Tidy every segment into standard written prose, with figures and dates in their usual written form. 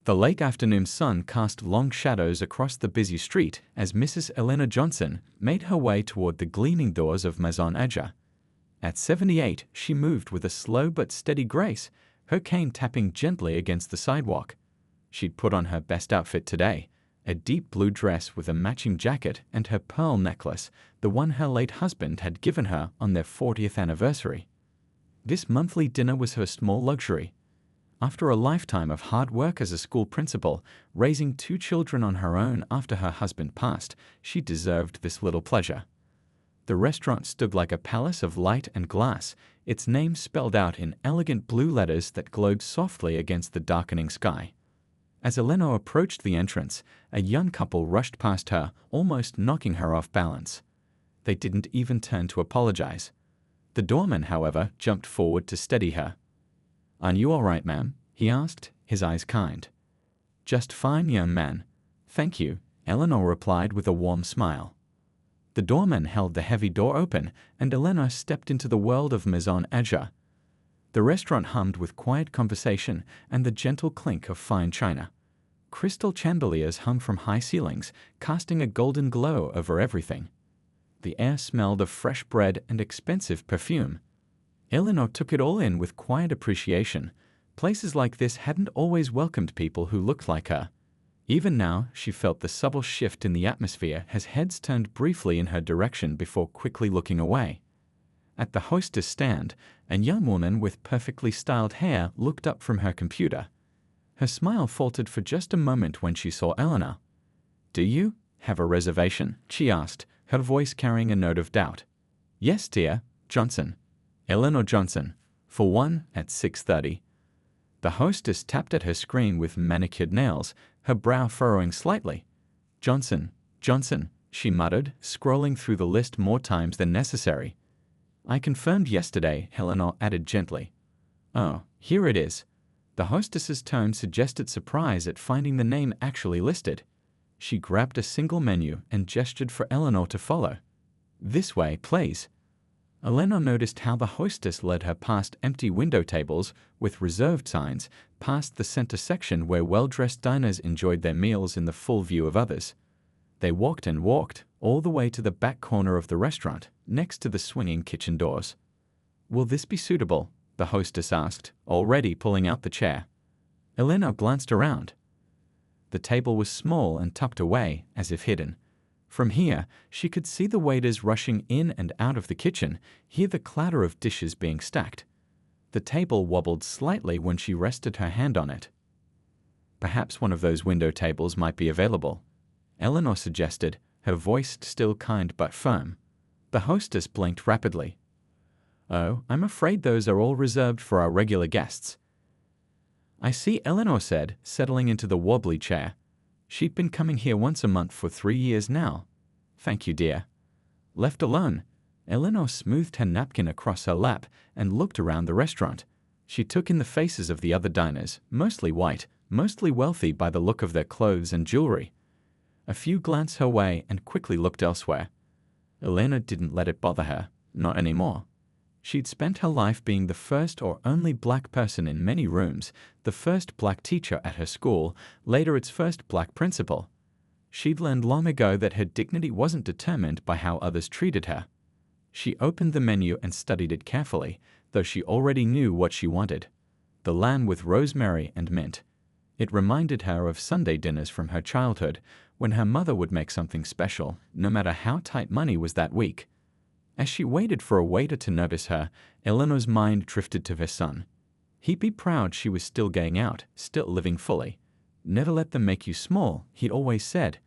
The late afternoon sun cast long shadows across the busy street as Mrs. Elena Johnson made her way toward the gleaming doors of Maison Edger. At 78, she moved with a slow but steady grace, her cane tapping gently against the sidewalk. She'd put on her best outfit today, a deep blue dress with a matching jacket and her pearl necklace, the one her late husband had given her on their 40th anniversary. This monthly dinner was her small luxury. After a lifetime of hard work as a school principal, raising 2 children on her own after her husband passed, she deserved this little pleasure. The restaurant stood like a palace of light and glass, its name spelled out in elegant blue letters that glowed softly against the darkening sky. As Elena approached the entrance, a young couple rushed past her, almost knocking her off balance. They didn't even turn to apologize. The doorman, however, jumped forward to steady her. "Aren't you all right, ma'am?" he asked, his eyes kind. "Just fine, young man. Thank you," Eleanor replied with a warm smile. The doorman held the heavy door open, and Elena stepped into the world of Maison Edger. The restaurant hummed with quiet conversation and the gentle clink of fine china. Crystal chandeliers hung from high ceilings, casting a golden glow over everything. The air smelled of fresh bread and expensive perfume. Eleanor took it all in with quiet appreciation. Places like this hadn't always welcomed people who looked like her. Even now, she felt the subtle shift in the atmosphere as heads turned briefly in her direction before quickly looking away. At the hostess stand, a young woman with perfectly styled hair looked up from her computer. Her smile faltered for just a moment when she saw Eleanor. "Do you have a reservation?" she asked, her voice carrying a note of doubt. "Yes, dear. Johnson. Eleanor Johnson. For 1 at 6:30. The hostess tapped at her screen with manicured nails, her brow furrowing slightly. "Johnson, Johnson," she muttered, scrolling through the list more times than necessary. "I confirmed yesterday," Eleanor added gently. "Oh, here it is." The hostess's tone suggested surprise at finding the name actually listed. She grabbed a single menu and gestured for Eleanor to follow. "This way, please." Eleanor noticed how the hostess led her past empty window tables with reserved signs, past the center section where well-dressed diners enjoyed their meals in the full view of others. They walked and walked, all the way to the back corner of the restaurant, next to the swinging kitchen doors. "Will this be suitable?" the hostess asked, already pulling out the chair. Eleanor glanced around. The table was small and tucked away, as if hidden. From here, she could see the waiters rushing in and out of the kitchen, hear the clatter of dishes being stacked. The table wobbled slightly when she rested her hand on it. "Perhaps one of those window tables might be available," Eleanor suggested, her voice still kind but firm. The hostess blinked rapidly. "Oh, I'm afraid those are all reserved for our regular guests." "I see," Eleanor said, settling into the wobbly chair. She'd been coming here once a month for 3 years now. "Thank you, dear." Left alone, Eleanor smoothed her napkin across her lap and looked around the restaurant. She took in the faces of the other diners, mostly white, mostly wealthy by the look of their clothes and jewelry. A few glanced her way and quickly looked elsewhere. Eleanor didn't let it bother her, not anymore. She'd spent her life being the first or only black person in many rooms, the first black teacher at her school, later its first black principal. She'd learned long ago that her dignity wasn't determined by how others treated her. She opened the menu and studied it carefully, though she already knew what she wanted. The lamb with rosemary and mint. It reminded her of Sunday dinners from her childhood, when her mother would make something special, no matter how tight money was that week. As she waited for a waiter to notice her, Eleanor's mind drifted to her son. He'd be proud she was still going out, still living fully. "Never let them make you small," he'd always said.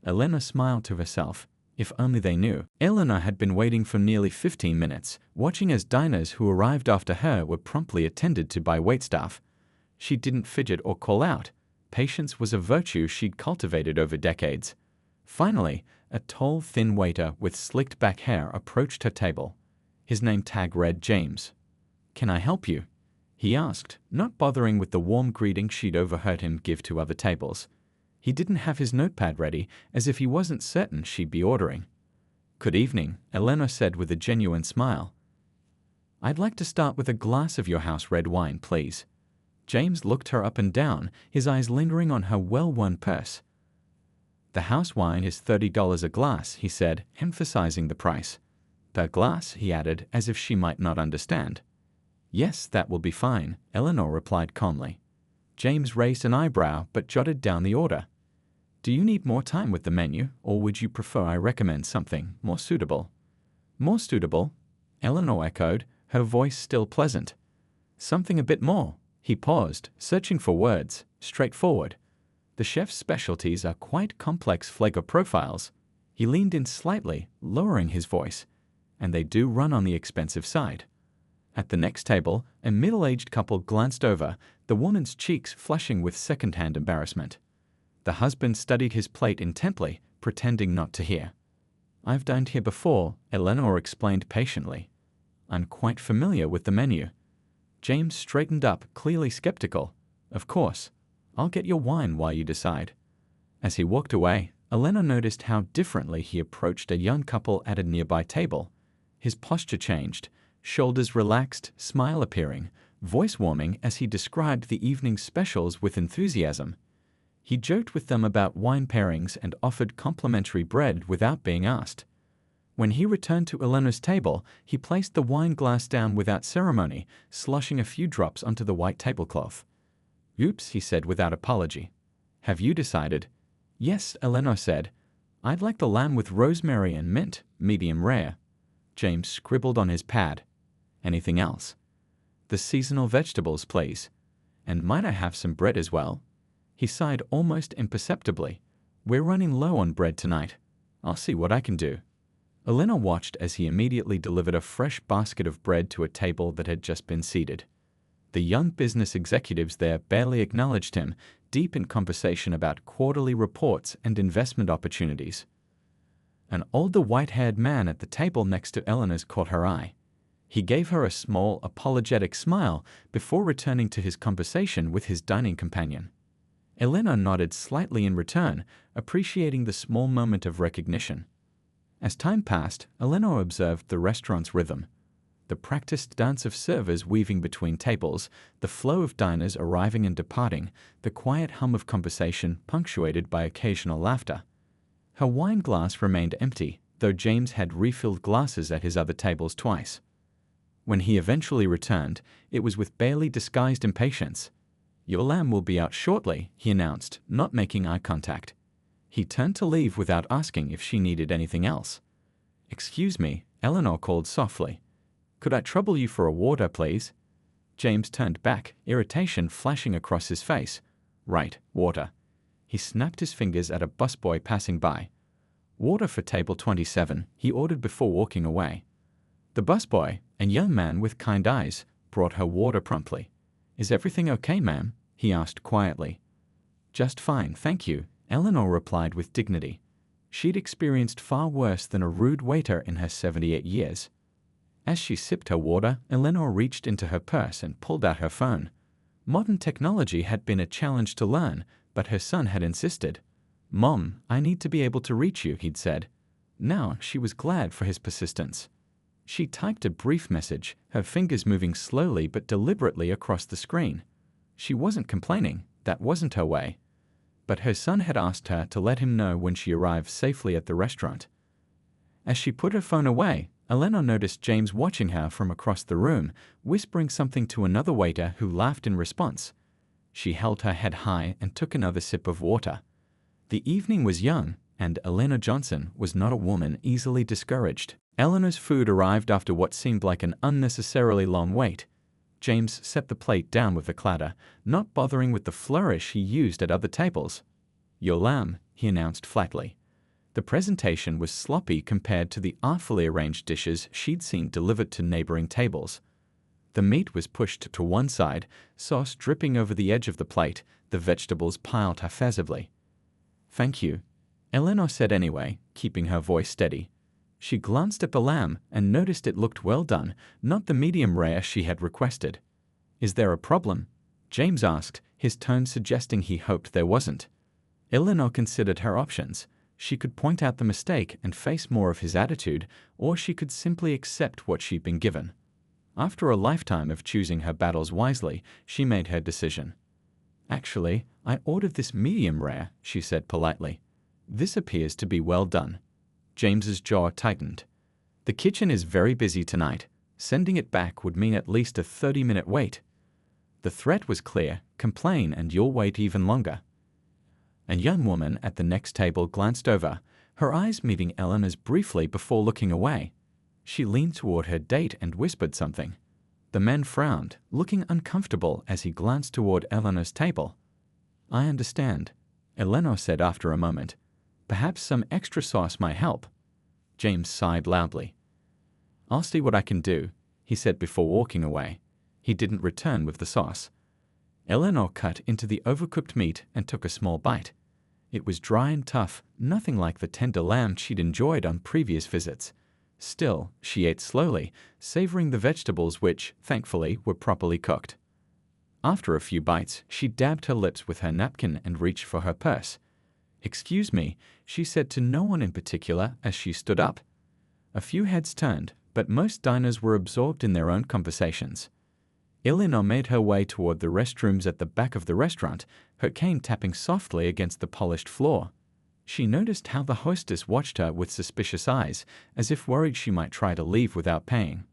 Eleanor smiled to herself. If only they knew. Eleanor had been waiting for nearly 15 minutes, watching as diners who arrived after her were promptly attended to by waitstaff. She didn't fidget or call out. Patience was a virtue she'd cultivated over decades. Finally, a tall, thin waiter with slicked-back hair approached her table. His name tag read James. "Can I help you?" he asked, not bothering with the warm greeting she'd overheard him give to other tables. He didn't have his notepad ready, as if he wasn't certain she'd be ordering. "Good evening," Eleanor said with a genuine smile. "I'd like to start with a glass of your house red wine, please." James looked her up and down, his eyes lingering on her well-worn purse. "The house wine is $30 a glass," he said, emphasizing the price. "Per glass," he added, as if she might not understand. "Yes, that will be fine," Eleanor replied calmly. James raised an eyebrow but jotted down the order. "Do you need more time with the menu, or would you prefer I recommend something more suitable?" "More suitable?" Eleanor echoed, her voice still pleasant. "Something a bit more." He paused, searching for words. "Straightforward. The chef's specialties are quite complex flavor profiles." He leaned in slightly, lowering his voice. "And they do run on the expensive side." At the next table, a middle-aged couple glanced over, the woman's cheeks flushing with second-hand embarrassment. The husband studied his plate intently, pretending not to hear. "I've dined here before," Eleanor explained patiently. "I'm quite familiar with the menu." James straightened up, clearly skeptical. "Of course. I'll get your wine while you decide." As he walked away, Elena noticed how differently he approached a young couple at a nearby table. His posture changed, shoulders relaxed, smile appearing, voice warming as he described the evening's specials with enthusiasm. He joked with them about wine pairings and offered complimentary bread without being asked. When he returned to Eleanor's table, he placed the wine glass down without ceremony, sloshing a few drops onto the white tablecloth. "Oops," he said without apology. "Have you decided?" "Yes," Eleanor said. "I'd like the lamb with rosemary and mint, medium rare." James scribbled on his pad. "Anything else?" "The seasonal vegetables, please. And might I have some bread as well?" He sighed almost imperceptibly. "We're running low on bread tonight. I'll see what I can do." Elena watched as he immediately delivered a fresh basket of bread to a table that had just been seated. The young business executives there barely acknowledged him, deep in conversation about quarterly reports and investment opportunities. An older white-haired man at the table next to Eleanor's caught her eye. He gave her a small, apologetic smile before returning to his conversation with his dining companion. Elena nodded slightly in return, appreciating the small moment of recognition. As time passed, Elena observed the restaurant's rhythm. The practiced dance of servers weaving between tables, the flow of diners arriving and departing, the quiet hum of conversation punctuated by occasional laughter. Her wine glass remained empty, though James had refilled glasses at his other tables twice. When he eventually returned, it was with barely disguised impatience. "Your lamb will be out shortly," he announced, not making eye contact. He turned to leave without asking if she needed anything else. "Excuse me," Eleanor called softly. "Could I trouble you for a water, please?" James turned back, irritation flashing across his face. "Right, water." He snapped his fingers at a busboy passing by. "Water for table 27, he ordered before walking away. The busboy, a young man with kind eyes, brought her water promptly. "Is everything okay, ma'am?" he asked quietly. "Just fine, thank you," Eleanor replied with dignity. She'd experienced far worse than a rude waiter in her 78 years. As she sipped her water, Eleanor reached into her purse and pulled out her phone. Modern technology had been a challenge to learn, but her son had insisted. "Mom, I need to be able to reach you," he'd said. Now she was glad for his persistence. She typed a brief message, her fingers moving slowly but deliberately across the screen. She wasn't complaining, that wasn't her way. But her son had asked her to let him know when she arrived safely at the restaurant. As she put her phone away, Elena noticed James watching her from across the room, whispering something to another waiter who laughed in response. She held her head high and took another sip of water. The evening was young, and Elena Johnson was not a woman easily discouraged. Eleanor's food arrived after what seemed like an unnecessarily long wait. James set the plate down with a clatter, not bothering with the flourish he used at other tables. "Your lamb," he announced flatly. The presentation was sloppy compared to the artfully arranged dishes she'd seen delivered to neighboring tables. The meat was pushed to one side, sauce dripping over the edge of the plate, the vegetables piled haphazardly. "Thank you," Eleanor said anyway, keeping her voice steady. She glanced at the lamb and noticed it looked well done, not the medium rare she had requested. "Is there a problem?" James asked, his tone suggesting he hoped there wasn't. Eleanor considered her options. She could point out the mistake and face more of his attitude, or she could simply accept what she'd been given. After a lifetime of choosing her battles wisely, she made her decision. "Actually, I ordered this medium rare," she said politely. "This appears to be well done." James's jaw tightened. "The kitchen is very busy tonight. Sending it back would mean at least a 30-minute wait." The threat was clear: complain and you'll wait even longer. A young woman at the next table glanced over, her eyes meeting Eleanor's briefly before looking away. She leaned toward her date and whispered something. The man frowned, looking uncomfortable as he glanced toward Eleanor's table. "I understand," Eleanor said after a moment. "Perhaps some extra sauce might help." James sighed loudly. "I'll see what I can do," he said before walking away. He didn't return with the sauce. Eleanor cut into the overcooked meat and took a small bite. It was dry and tough, nothing like the tender lamb she'd enjoyed on previous visits. Still, she ate slowly, savoring the vegetables which, thankfully, were properly cooked. After a few bites, she dabbed her lips with her napkin and reached for her purse. "Excuse me," she said to no one in particular as she stood up. A few heads turned, but most diners were absorbed in their own conversations. Eleanor made her way toward the restrooms at the back of the restaurant, her cane tapping softly against the polished floor. She noticed how the hostess watched her with suspicious eyes, as if worried she might try to leave without paying.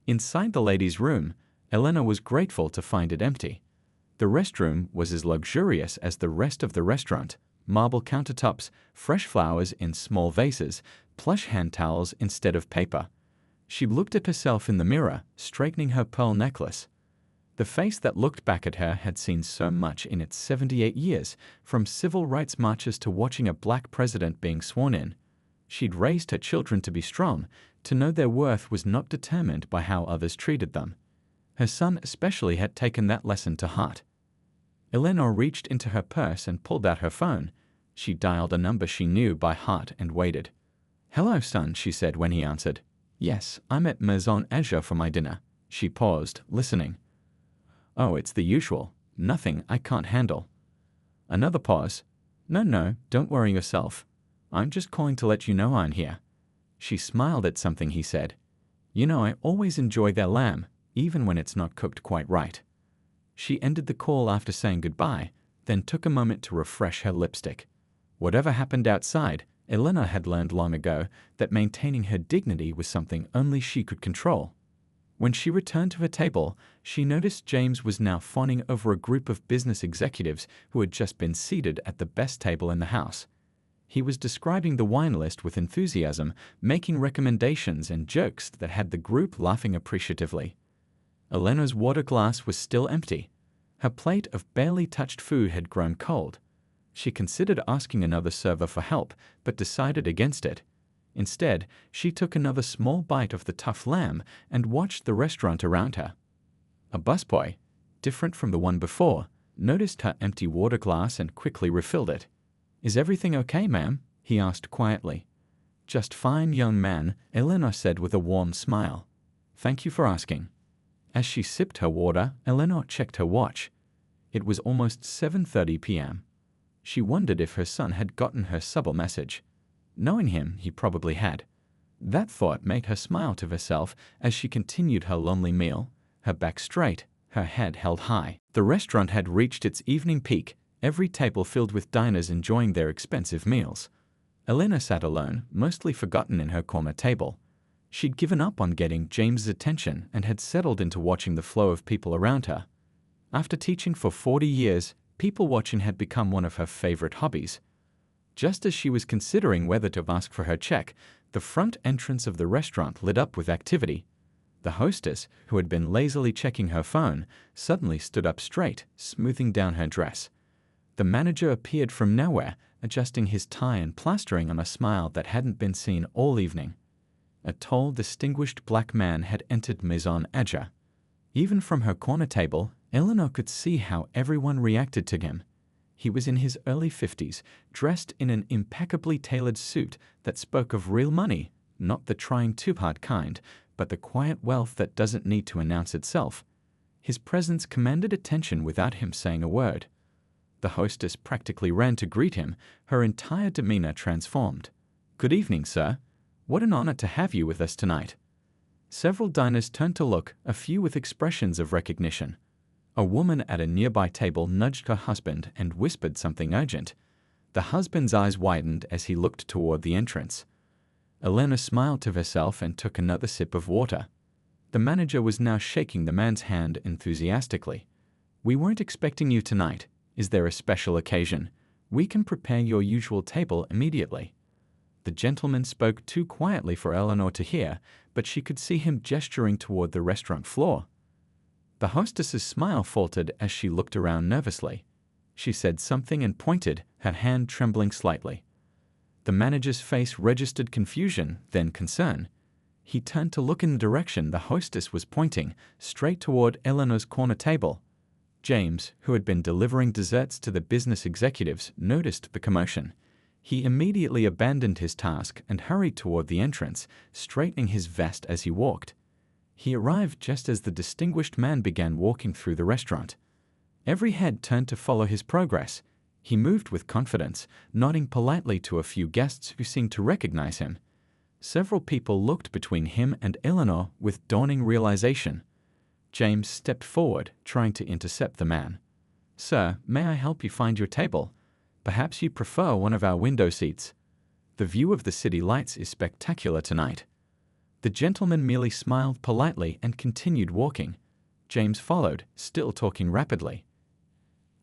Inside the ladies' room, Eleanor was grateful to find it empty. The restroom was as luxurious as the rest of the restaurant: marble countertops, fresh flowers in small vases, plush hand towels instead of paper. She looked at herself in the mirror, straightening her pearl necklace. The face that looked back at her had seen so much in its 78 years, from civil rights marches to watching a black president being sworn in. She'd raised her children to be strong, to know their worth was not determined by how others treated them. Her son especially had taken that lesson to heart. Eleanor reached into her purse and pulled out her phone. She dialed a number she knew by heart and waited. "Hello, son," she said when he answered. "Yes, I'm at Maison Asia for my dinner." She paused, listening. "Oh, it's the usual. Nothing I can't handle." Another pause. No, don't worry yourself. I'm just calling to let you know I'm here." She smiled at something he said. "You know, I always enjoy their lamb, even when it's not cooked quite right." She ended the call after saying goodbye, then took a moment to refresh her lipstick. Whatever happened outside, Eleanor had learned long ago that maintaining her dignity was something only she could control. When she returned to her table, she noticed James was now fawning over a group of business executives who had just been seated at the best table in the house. He was describing the wine list with enthusiasm, making recommendations and jokes that had the group laughing appreciatively. Eleanor's water glass was still empty. Her plate of barely touched food had grown cold. She considered asking another server for help, but decided against it. Instead, she took another small bite of the tough lamb and watched the restaurant around her. A busboy, different from the one before, noticed her empty water glass and quickly refilled it. "Is everything okay, ma'am?" he asked quietly. "Just fine, young man," Eleanor said with a warm smile. "Thank you for asking." As she sipped her water, Eleanor checked her watch. It was almost 7:30 p.m. She wondered if her son had gotten her subtle message. Knowing him, he probably had. That thought made her smile to herself as she continued her lonely meal, her back straight, her head held high. The restaurant had reached its evening peak, every table filled with diners enjoying their expensive meals. Eleanor sat alone, mostly forgotten in her corner table. She'd given up on getting James's attention and had settled into watching the flow of people around her. After teaching for 40 years, people watching had become one of her favorite hobbies. Just as she was considering whether to ask for her check, the front entrance of the restaurant lit up with activity. The hostess, who had been lazily checking her phone, suddenly stood up straight, smoothing down her dress. The manager appeared from nowhere, adjusting his tie and plastering on a smile that hadn't been seen all evening. A tall, distinguished black man had entered Maison Aja. Even from her corner table, Eleanor could see how everyone reacted to him. He was in his early 50s, dressed in an impeccably tailored suit that spoke of real money, not the trying too hard kind, but the quiet wealth that doesn't need to announce itself. His presence commanded attention without him saying a word. The hostess practically ran to greet him, her entire demeanor transformed. "Good evening, sir. What an honor to have you with us tonight." Several diners turned to look, a few with expressions of recognition. A woman at a nearby table nudged her husband and whispered something urgent. The husband's eyes widened as he looked toward the entrance. Elena smiled to herself and took another sip of water. The manager was now shaking the man's hand enthusiastically. "We weren't expecting you tonight. Is there a special occasion? We can prepare your usual table immediately." The gentleman spoke too quietly for Eleanor to hear, but she could see him gesturing toward the restaurant floor. The hostess's smile faltered as she looked around nervously. She said something and pointed, her hand trembling slightly. The manager's face registered confusion, then concern. He turned to look in the direction the hostess was pointing, straight toward Eleanor's corner table. James, who had been delivering desserts to the business executives, noticed the commotion. He immediately abandoned his task and hurried toward the entrance, straightening his vest as he walked. He arrived just as the distinguished man began walking through the restaurant. Every head turned to follow his progress. He moved with confidence, nodding politely to a few guests who seemed to recognize him. Several people looked between him and Eleanor with dawning realization. James stepped forward, trying to intercept the man. "Sir, may I help you find your table? Perhaps you prefer one of our window seats. The view of the city lights is spectacular tonight." The gentleman merely smiled politely and continued walking. James followed, still talking rapidly.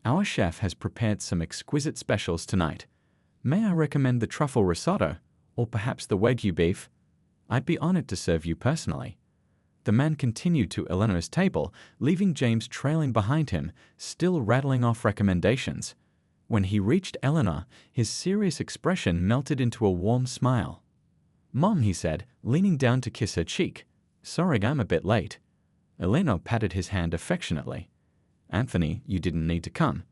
"Our chef has prepared some exquisite specials tonight. May I recommend the truffle risotto, or perhaps the Wagyu beef? I'd be honored to serve you personally." The man continued to Eleanor's table, leaving James trailing behind him, still rattling off recommendations. When he reached Eleanor, his serious expression melted into a warm smile. "Mom," he said, leaning down to kiss her cheek. "Sorry I'm a bit late." Eleanor patted his hand affectionately. "Anthony, you didn't need to come.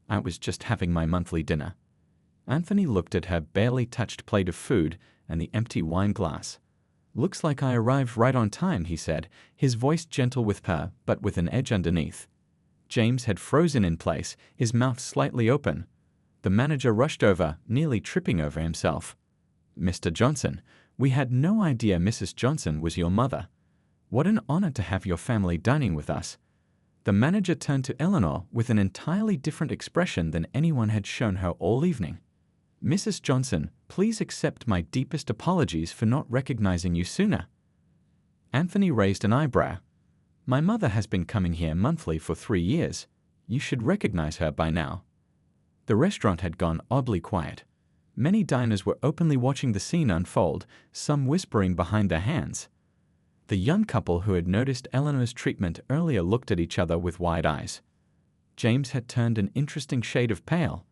I was just having my monthly dinner." Anthony looked at her barely touched plate of food and the empty wine glass. "Looks like I arrived right on time," he said, his voice gentle with her, but with an edge underneath. James had frozen in place, his mouth slightly open. The manager rushed over, nearly tripping over himself. "Mr. Johnson, we had no idea Mrs. Johnson was your mother. What an honor to have your family dining with us." The manager turned to Eleanor with an entirely different expression than anyone had shown her all evening. "Mrs. Johnson, please accept my deepest apologies for not recognizing you sooner." Anthony raised an eyebrow. "My mother has been coming here monthly for 3 years. You should recognize her by now." The restaurant had gone oddly quiet. Many diners were openly watching the scene unfold, some whispering behind their hands. The young couple who had noticed Eleanor's treatment earlier looked at each other with wide eyes. James had turned an interesting shade of pale.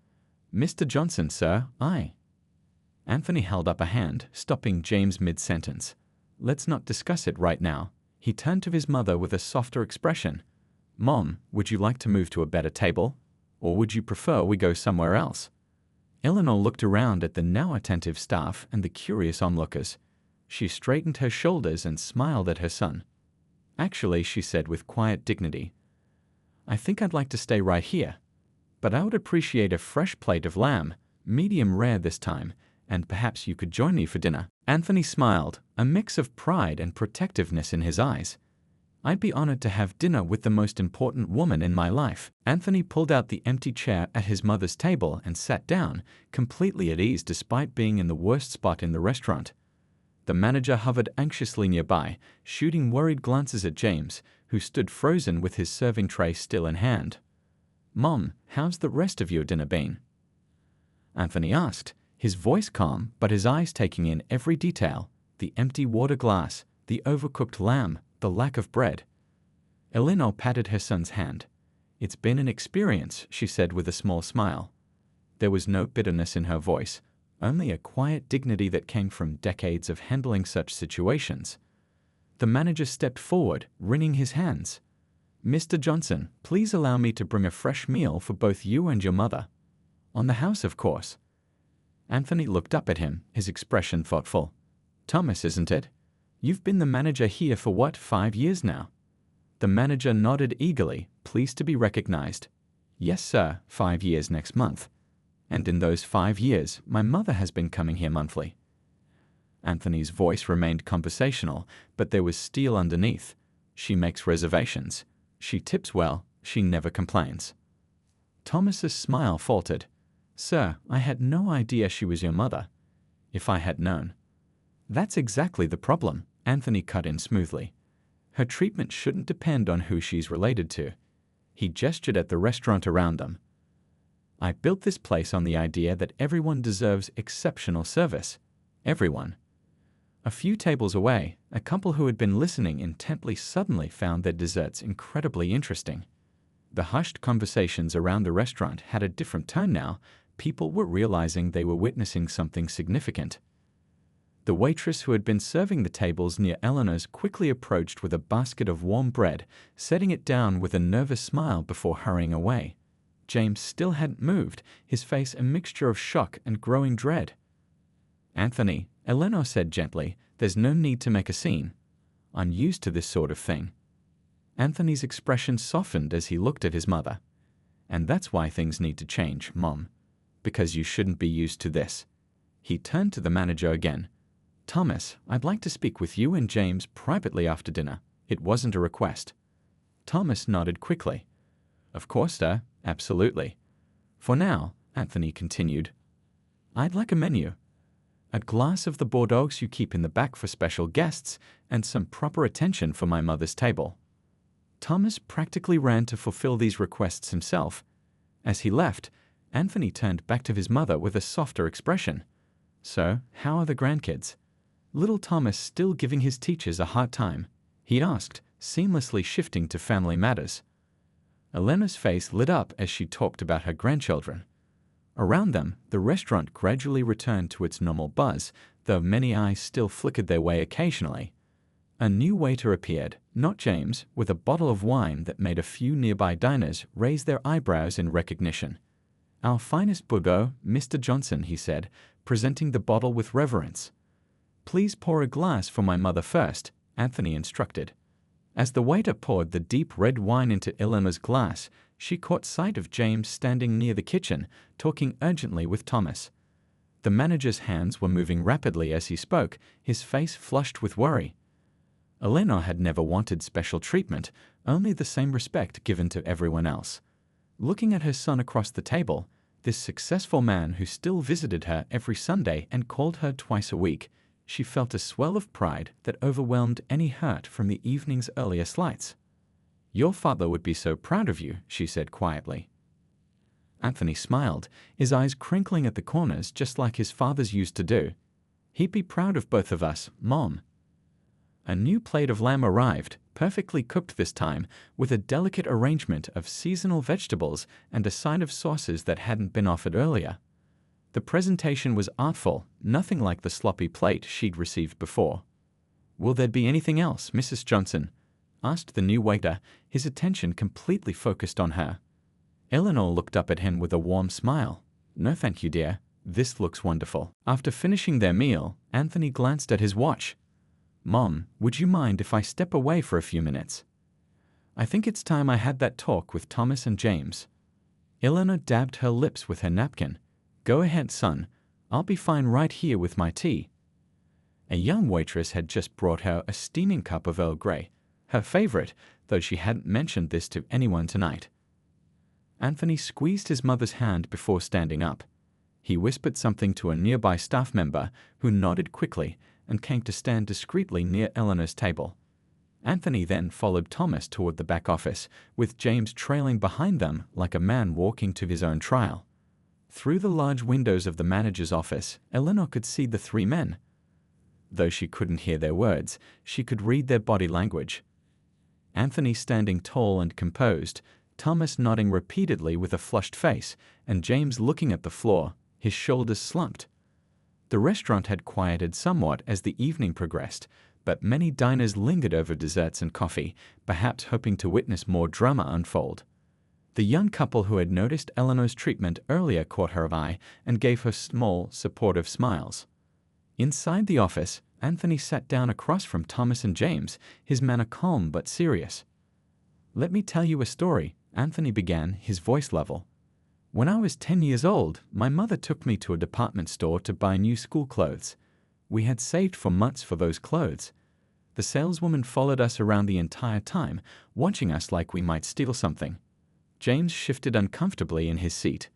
"Mr. Johnson, sir, I." Anthony held up a hand, stopping James mid-sentence. "Let's not discuss it right now." He turned to his mother with a softer expression. "Mom, would you like to move to a better table? Or would you prefer we go somewhere else?" Eleanor looked around at the now attentive staff and the curious onlookers. She straightened her shoulders and smiled at her son. "Actually," she said with quiet dignity, "I think I'd like to stay right here. But I would appreciate a fresh plate of lamb, medium rare this time, and perhaps you could join me for dinner." Anthony smiled, a mix of pride and protectiveness in his eyes. "I'd be honored to have dinner with the most important woman in my life." Anthony pulled out the empty chair at his mother's table and sat down, completely at ease despite being in the worst spot in the restaurant. The manager hovered anxiously nearby, shooting worried glances at James, who stood frozen with his serving tray still in hand. "Mom, how's the rest of your dinner been?" Anthony asked, his voice calm but his eyes taking in every detail: the empty water glass, the overcooked lamb, the lack of bread. Eleanor patted her son's hand. "It's been an experience," she said with a small smile. There was no bitterness in her voice, only a quiet dignity that came from decades of handling such situations. The manager stepped forward, wringing his hands. "Mr. Johnson, please allow me to bring a fresh meal for both you and your mother. On the house, of course." Anthony looked up at him, his expression thoughtful. "Thomas, isn't it? You've been the manager here for what, 5 years now?" The manager nodded eagerly, pleased to be recognized. "Yes, sir, 5 years next month. And in those 5 years, my mother has been coming here monthly." Anthony's voice remained conversational, but there was steel underneath. She makes reservations. She tips well. She never complains. Thomas's smile faltered. Sir, I had no idea she was your mother. If I had known. That's exactly the problem, Anthony cut in smoothly. Her treatment shouldn't depend on who she's related to. He gestured at the restaurant around them. I built this place on the idea that everyone deserves exceptional service. Everyone. A few tables away, a couple who had been listening intently suddenly found their desserts incredibly interesting. The hushed conversations around the restaurant had a different tone now. People were realizing they were witnessing something significant. The waitress who had been serving the tables near Eleanor's quickly approached with a basket of warm bread, setting it down with a nervous smile before hurrying away. James still hadn't moved, his face a mixture of shock and growing dread. Anthony, Eleanor said gently, there's no need to make a scene. I'm used to this sort of thing. Anthony's expression softened as he looked at his mother. And that's why things need to change, Mom. Because you shouldn't be used to this. He turned to the manager again. Thomas, I'd like to speak with you and James privately after dinner. It wasn't a request. Thomas nodded quickly. Of course, sir. Absolutely. For now, Anthony continued, I'd like a menu. A glass of the Bordeaux you keep in the back for special guests, and some proper attention for my mother's table. Thomas practically ran to fulfill these requests himself. As he left, Anthony turned back to his mother with a softer expression. So, how are the grandkids? Little Thomas still giving his teachers a hard time? He asked, seamlessly shifting to family matters. Eleanor's face lit up as she talked about her grandchildren. Around them, the restaurant gradually returned to its normal buzz, though many eyes still flickered their way occasionally. A new waiter appeared, not James, with a bottle of wine that made a few nearby diners raise their eyebrows in recognition. Our finest Bordeaux, Mr. Johnson, he said, presenting the bottle with reverence. Please pour a glass for my mother first, Anthony instructed. As the waiter poured the deep red wine into Eleanor's glass, she caught sight of James standing near the kitchen, talking urgently with Thomas. The manager's hands were moving rapidly as he spoke, his face flushed with worry. Eleanor had never wanted special treatment, only the same respect given to everyone else. Looking at her son across the table, this successful man who still visited her every Sunday and called her twice a week, she felt a swell of pride that overwhelmed any hurt from the evening's earlier slights. Your father would be so proud of you, she said quietly. Anthony smiled, his eyes crinkling at the corners just like his father's used to do. He'd be proud of both of us, Mom. A new plate of lamb arrived, perfectly cooked this time, with a delicate arrangement of seasonal vegetables and a side of sauces that hadn't been offered earlier. The presentation was artful, nothing like the sloppy plate she'd received before. Will there be anything else, Mrs. Johnson? Asked the new waiter, his attention completely focused on her. Eleanor looked up at him with a warm smile. No thank you, dear. This looks wonderful. After finishing their meal, Anthony glanced at his watch. Mom, would you mind if I step away for a few minutes? I think it's time I had that talk with Thomas and James. Eleanor dabbed her lips with her napkin. Go ahead, son. I'll be fine right here with my tea. A young waitress had just brought her a steaming cup of Earl Grey, her favorite, though she hadn't mentioned this to anyone tonight. Anthony squeezed his mother's hand before standing up. He whispered something to a nearby staff member, who nodded quickly and came to stand discreetly near Eleanor's table. Anthony then followed Thomas toward the back office, with James trailing behind them like a man walking to his own trial. Through the large windows of the manager's office, Eleanor could see the three men. Though she couldn't hear their words, she could read their body language. Anthony standing tall and composed, Thomas nodding repeatedly with a flushed face, and James looking at the floor, his shoulders slumped. The restaurant had quieted somewhat as the evening progressed, but many diners lingered over desserts and coffee, perhaps hoping to witness more drama unfold. The young couple who had noticed Eleanor's treatment earlier caught her eye and gave her small, supportive smiles. Inside the office, Anthony sat down across from Thomas and James, his manner calm but serious. Let me tell you a story, Anthony began, his voice level. When I was 10 years old, my mother took me to a department store to buy new school clothes. We had saved for months for those clothes. The saleswoman followed us around the entire time, watching us like we might steal something. James shifted uncomfortably in his seat.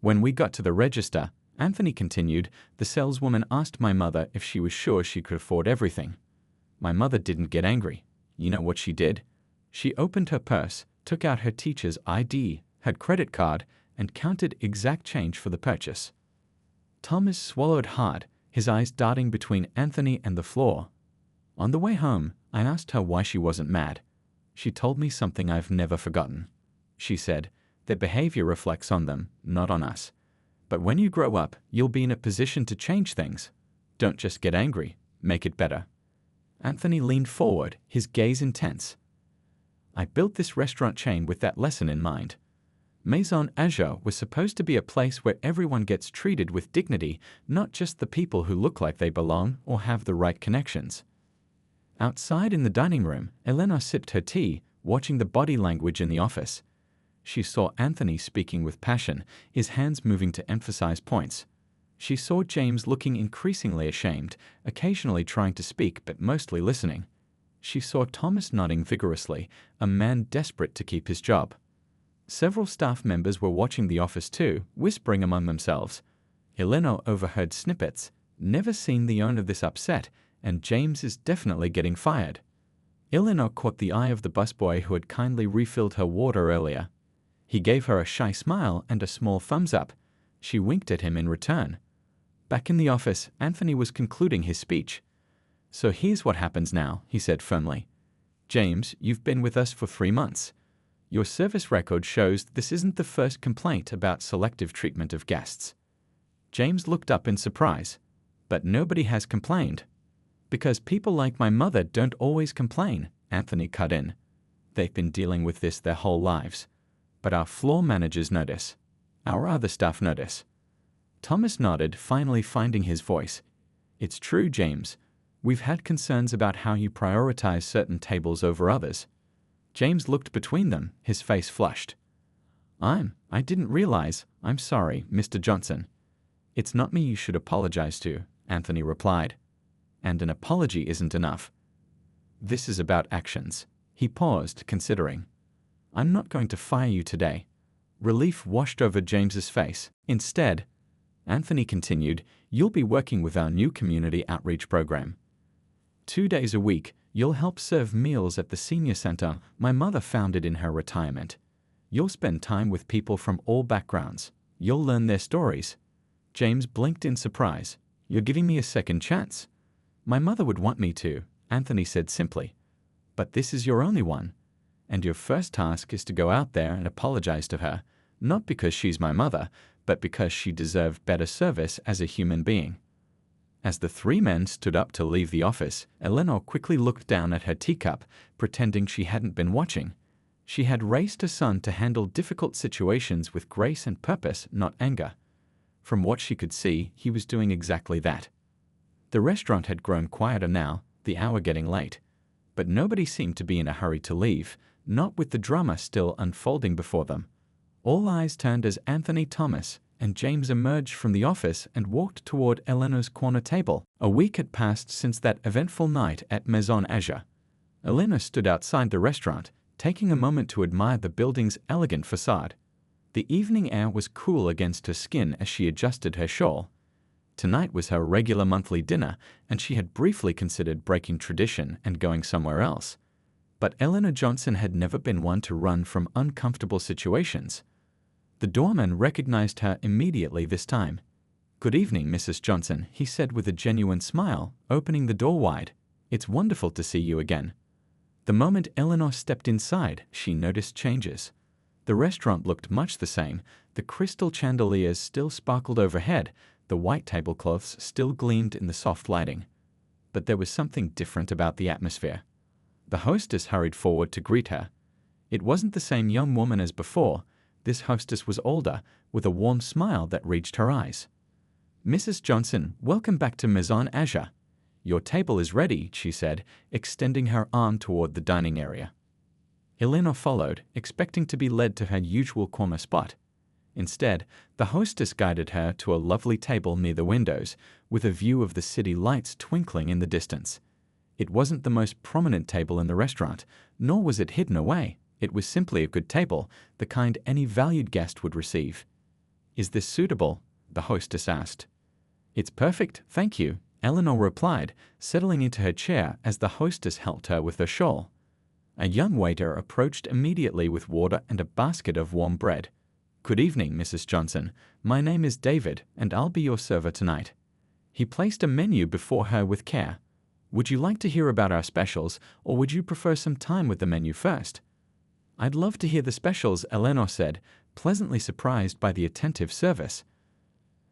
When we got to the register, Anthony continued, the saleswoman asked my mother if she was sure she could afford everything. My mother didn't get angry. You know what she did? She opened her purse, took out her teacher's ID, her credit card, and counted exact change for the purchase. Thomas swallowed hard, his eyes darting between Anthony and the floor. On the way home, I asked her why she wasn't mad. She told me something I've never forgotten. She said, their behavior reflects on them, not on us. But when you grow up, you'll be in a position to change things. Don't just get angry, make it better. Anthony leaned forward, his gaze intense. I built this restaurant chain with that lesson in mind. Maison Azur was supposed to be a place where everyone gets treated with dignity, not just the people who look like they belong or have the right connections. Outside in the dining room, Elena sipped her tea, watching the body language in the office. She saw Anthony speaking with passion, his hands moving to emphasize points. She saw James looking increasingly ashamed, occasionally trying to speak but mostly listening. She saw Thomas nodding vigorously, a man desperate to keep his job. Several staff members were watching the office too, whispering among themselves. Elena overheard snippets. Never seen the owner this upset, and James is definitely getting fired. Elena caught the eye of the busboy who had kindly refilled her water earlier. He gave her a shy smile and a small thumbs up. She winked at him in return. Back in the office, Anthony was concluding his speech. So here's what happens now, he said firmly. James, you've been with us for 3 months. Your service record shows this isn't the first complaint about selective treatment of guests. James looked up in surprise. But nobody has complained. Because people like my mother don't always complain, Anthony cut in. They've been dealing with this their whole lives. But our floor managers notice. Our other staff notice. Thomas nodded, finally finding his voice. It's true, James. We've had concerns about how you prioritize certain tables over others. James looked between them, his face flushed. I didn't realize. I'm sorry, Mr. Johnson. It's not me you should apologize to, Anthony replied. And an apology isn't enough. This is about actions. He paused, considering. I'm not going to fire you today. Relief washed over James's face. Instead, Anthony continued, you'll be working with our new community outreach program. 2 days a week, you'll help serve meals at the senior center my mother founded in her retirement. You'll spend time with people from all backgrounds. You'll learn their stories. James blinked in surprise. You're giving me a second chance. My mother would want me to, Anthony said simply. But this is your only one. And your first task is to go out there and apologize to her, not because she's my mother, but because she deserved better service as a human being. As the 3 men stood up to leave the office, Eleanor quickly looked down at her teacup, pretending she hadn't been watching. She had raised her son to handle difficult situations with grace and purpose, not anger. From what she could see, he was doing exactly that. The restaurant had grown quieter now, the hour getting late. But nobody seemed to be in a hurry to leave, not with the drama still unfolding before them. All eyes turned as Anthony Thomas and James emerged from the office and walked toward Eleanor's corner table. A week had passed since that eventful night at Maison Azur. Elena stood outside the restaurant, taking a moment to admire the building's elegant facade. The evening air was cool against her skin as she adjusted her shawl. Tonight was her regular monthly dinner, and she had briefly considered breaking tradition and going somewhere else. But Elena Johnson had never been one to run from uncomfortable situations. The doorman recognized her immediately this time. "Good evening, Mrs. Johnson," he said with a genuine smile, opening the door wide. "It's wonderful to see you again." The moment Eleanor stepped inside, she noticed changes. The restaurant looked much the same. The crystal chandeliers still sparkled overhead. The white tablecloths still gleamed in the soft lighting. But there was something different about the atmosphere. The hostess hurried forward to greet her. It wasn't the same young woman as before. This hostess was older, with a warm smile that reached her eyes. "Mrs. Johnson, welcome back to Maison Azur. Your table is ready," she said, extending her arm toward the dining area. Eleanor followed, expecting to be led to her usual corner spot. Instead, the hostess guided her to a lovely table near the windows, with a view of the city lights twinkling in the distance. It wasn't the most prominent table in the restaurant, nor was it hidden away. It was simply a good table, the kind any valued guest would receive. "Is this suitable?" the hostess asked. "It's perfect, thank you," Eleanor replied, settling into her chair as the hostess helped her with her shawl. A young waiter approached immediately with water and a basket of warm bread. "Good evening, Mrs. Johnson. My name is David, and I'll be your server tonight." He placed a menu before her with care. "Would you like to hear about our specials, or would you prefer some time with the menu first?" "I'd love to hear the specials," Eleanor said, pleasantly surprised by the attentive service.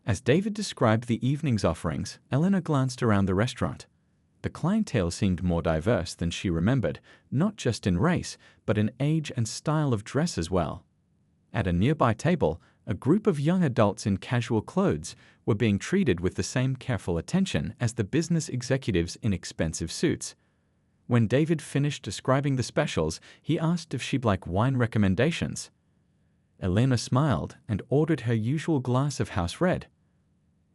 As David described the evening's offerings, Eleanor glanced around the restaurant. The clientele seemed more diverse than she remembered, not just in race, but in age and style of dress as well. At a nearby table, a group of young adults in casual clothes were being treated with the same careful attention as the business executives in expensive suits. When David finished describing the specials, he asked if she'd like wine recommendations. Eleanor smiled and ordered her usual glass of house red.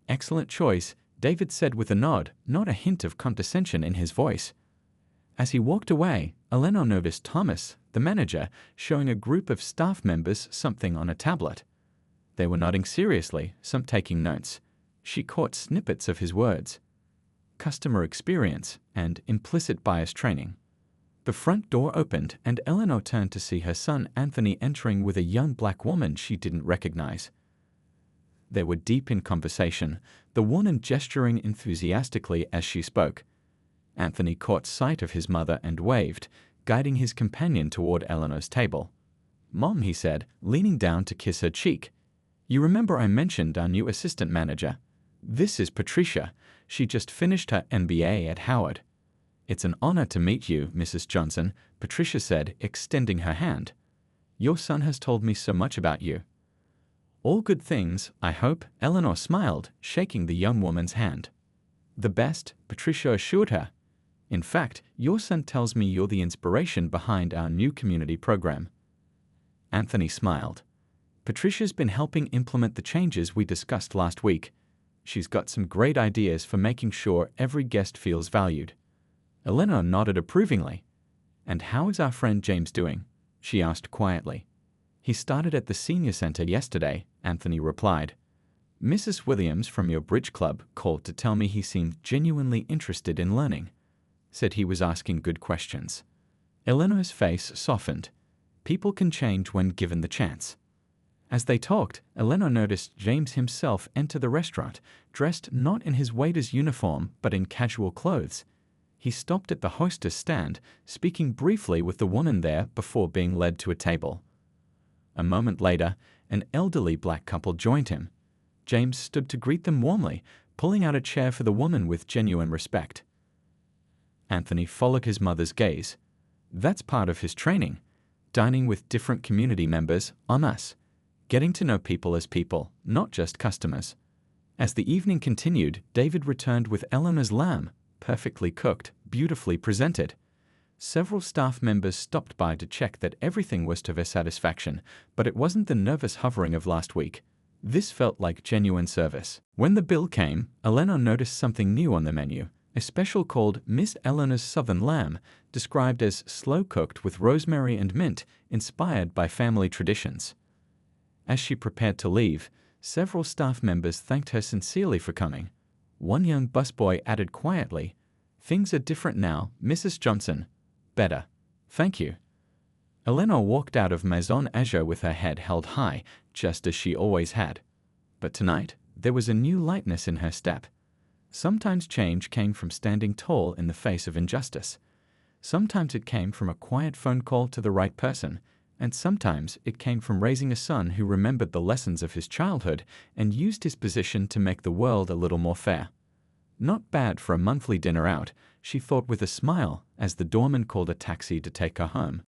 "Excellent choice," David said with a nod, not a hint of condescension in his voice. As he walked away, Eleanor noticed Thomas, the manager, showing a group of staff members something on a tablet. They were nodding seriously, some taking notes. She caught snippets of his words: customer experience and implicit bias training. The front door opened, and Eleanor turned to see her son Anthony entering with a young black woman she didn't recognize. They were deep in conversation, the woman gesturing enthusiastically as she spoke. Anthony caught sight of his mother and waved, guiding his companion toward Eleanor's table. "Mom," he said, leaning down to kiss her cheek. "You remember I mentioned our new assistant manager? This is Patricia. She just finished her MBA at Howard." "It's an honor to meet you, Mrs. Johnson," Patricia said, extending her hand. "Your son has told me so much about you." "All good things, I hope," Eleanor smiled, shaking the young woman's hand. "The best," Patricia assured her. "In fact, your son tells me you're the inspiration behind our new community program." Anthony smiled. "Patricia's been helping implement the changes we discussed last week. She's got some great ideas for making sure every guest feels valued." Eleanor nodded approvingly. "And how is our friend James doing?" she asked quietly. "He started at the senior center yesterday," Anthony replied. "Mrs. Williams from your bridge club called to tell me he seemed genuinely interested in learning. Said he was asking good questions." Eleanor's face softened. People can change when given the chance. As they talked, Eleanor noticed James himself enter the restaurant, dressed not in his waiter's uniform but in casual clothes. He stopped at the hostess stand, speaking briefly with the woman there before being led to a table. A moment later, an elderly black couple joined him. James stood to greet them warmly, pulling out a chair for the woman with genuine respect. Anthony followed his mother's gaze. "That's part of his training. Dining with different community members en masse. Getting to know people as people, not just customers." As the evening continued, David returned with Eleanor's lamb, perfectly cooked, beautifully presented. Several staff members stopped by to check that everything was to their satisfaction, but it wasn't the nervous hovering of last week. This felt like genuine service. When the bill came, Eleanor noticed something new on the menu, a special called Miss Eleanor's Southern Lamb, described as slow-cooked with rosemary and mint, inspired by family traditions. As she prepared to leave, several staff members thanked her sincerely for coming. One young busboy added quietly, "Things are different now, Mrs. Johnson. Better. Thank you." Eleanor walked out of Maison Azure with her head held high, just as she always had. But tonight, there was a new lightness in her step. Sometimes change came from standing tall in the face of injustice. Sometimes it came from a quiet phone call to the right person, and sometimes it came from raising a son who remembered the lessons of his childhood and used his position to make the world a little more fair. Not bad for a monthly dinner out, she thought with a smile as the doorman called a taxi to take her home.